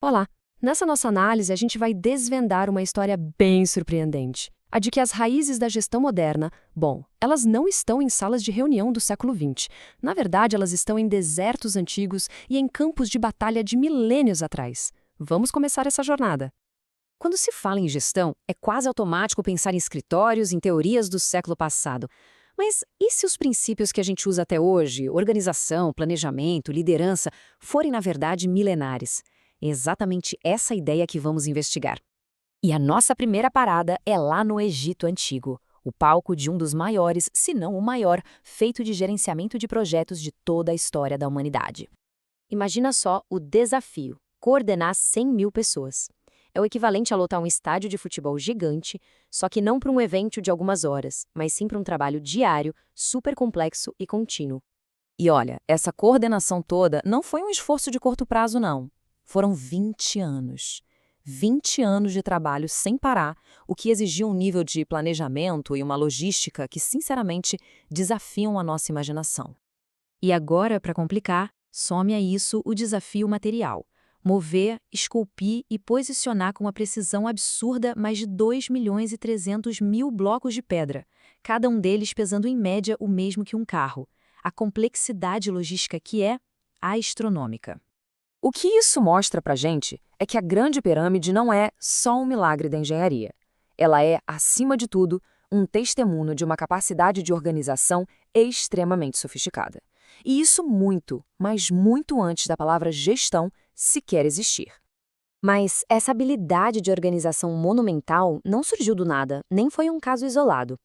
Olá! Nessa nossa análise, a gente vai desvendar uma história bem surpreendente. A de que as raízes da gestão moderna, bom, elas não estão em salas de reunião do século XX. Na verdade, elas estão em desertos antigos e em campos de batalha de milênios atrás. Vamos começar essa jornada. Quando se fala em gestão, é quase automático pensar em escritórios, em teorias do século passado. Mas e se os princípios que a gente usa até hoje, organização, planejamento, liderança, forem na verdade milenares? É exatamente essa ideia que vamos investigar. E a nossa primeira parada é lá no Egito Antigo, o palco de um dos maiores, se não o maior, feito de gerenciamento de projetos de toda a história da humanidade. Imagina só o desafio: coordenar 100 mil pessoas. É o equivalente a lotar um estádio de futebol gigante, só que não para um evento de algumas horas, mas sim para um trabalho diário, super complexo e contínuo. E olha, essa coordenação toda não foi um esforço de curto prazo, não. Foram 20 anos. 20 anos de trabalho sem parar, o que exigiu um nível de planejamento e uma logística que, sinceramente, desafiam a nossa imaginação. E agora, para complicar, some a isso o desafio material: mover, esculpir e posicionar com uma precisão absurda mais de 2.300.000 blocos de pedra, cada um deles pesando em média o mesmo que um carro. A complexidade logística que é astronômica. O que isso mostra pra gente é que a Grande Pirâmide não é só um milagre da engenharia. Ela é, acima de tudo, um testemunho de uma capacidade de organização extremamente sofisticada. E isso muito, mas muito antes da palavra gestão sequer existir. Mas essa habilidade de organização monumental não surgiu do nada, nem foi um caso isolado.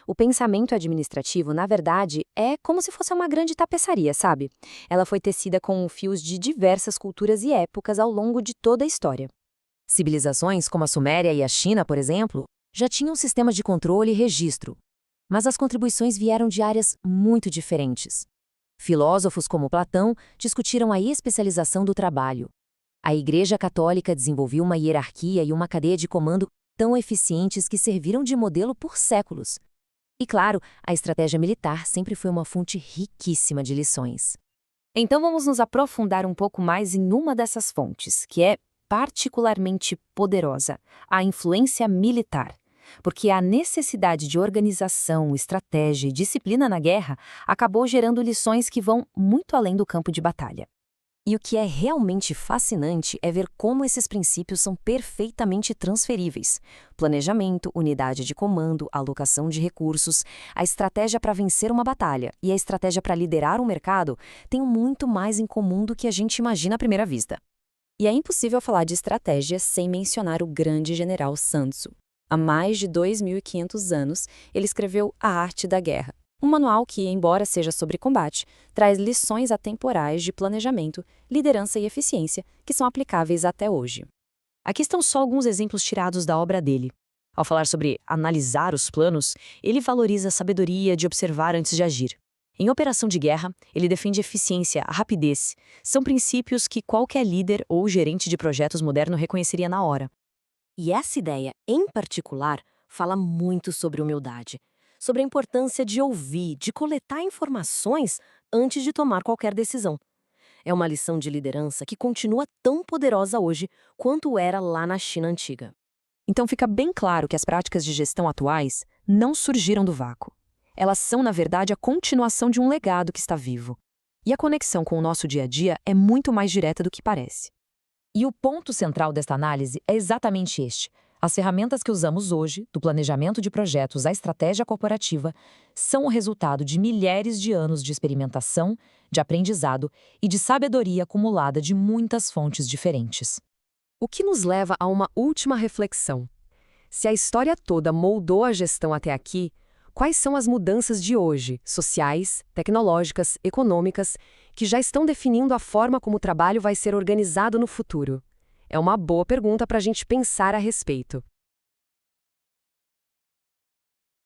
O pensamento administrativo, na verdade, é como se fosse uma grande tapeçaria, sabe? Ela foi tecida com fios de diversas culturas e épocas ao longo de toda a história. Civilizações como a Suméria e a China, por exemplo, já tinham sistemas de controle e registro. Mas as contribuições vieram de áreas muito diferentes. Filósofos como Platão discutiram a especialização do trabalho. A Igreja Católica desenvolveu uma hierarquia e uma cadeia de comando tão eficientes que serviram de modelo por séculos. E claro, a estratégia militar sempre foi uma fonte riquíssima de lições. Então vamos nos aprofundar um pouco mais em uma dessas fontes, que é particularmente poderosa: a influência militar. Porque a necessidade de organização, estratégia e disciplina na guerra acabou gerando lições que vão muito além do campo de batalha. E o que é realmente fascinante é ver como esses princípios são perfeitamente transferíveis. Planejamento, unidade de comando, alocação de recursos, a estratégia para vencer uma batalha e a estratégia para liderar um mercado têm muito mais em comum do que a gente imagina à primeira vista. E é impossível falar de estratégia sem mencionar o grande general Sun Tzu. Há mais de 2.500 anos, ele escreveu A Arte da Guerra. Um manual que, embora seja sobre combate, traz lições atemporais de planejamento, liderança e eficiência que são aplicáveis até hoje. Aqui estão só alguns exemplos tirados da obra dele. Ao falar sobre analisar os planos, ele valoriza a sabedoria de observar antes de agir. Em operação de guerra, ele defende a eficiência, a rapidez. São princípios que qualquer líder ou gerente de projetos moderno reconheceria na hora. E essa ideia, em particular, fala muito sobre humildade. Sobre a importância de ouvir, de coletar informações antes de tomar qualquer decisão. É uma lição de liderança que continua tão poderosa hoje quanto era lá na China antiga. Então fica bem claro que as práticas de gestão atuais não surgiram do vácuo. Elas são, na verdade, a continuação de um legado que está vivo. E a conexão com o nosso dia a dia é muito mais direta do que parece. E o ponto central desta análise é exatamente este. As ferramentas que usamos hoje, do planejamento de projetos à estratégia corporativa, são o resultado de milhares de anos de experimentação, de aprendizado e de sabedoria acumulada de muitas fontes diferentes. O que nos leva a uma última reflexão. Se a história toda moldou a gestão até aqui, quais são as mudanças de hoje, sociais, tecnológicas, econômicas, que já estão definindo a forma como o trabalho vai ser organizado no futuro? É uma boa pergunta para a gente pensar a respeito.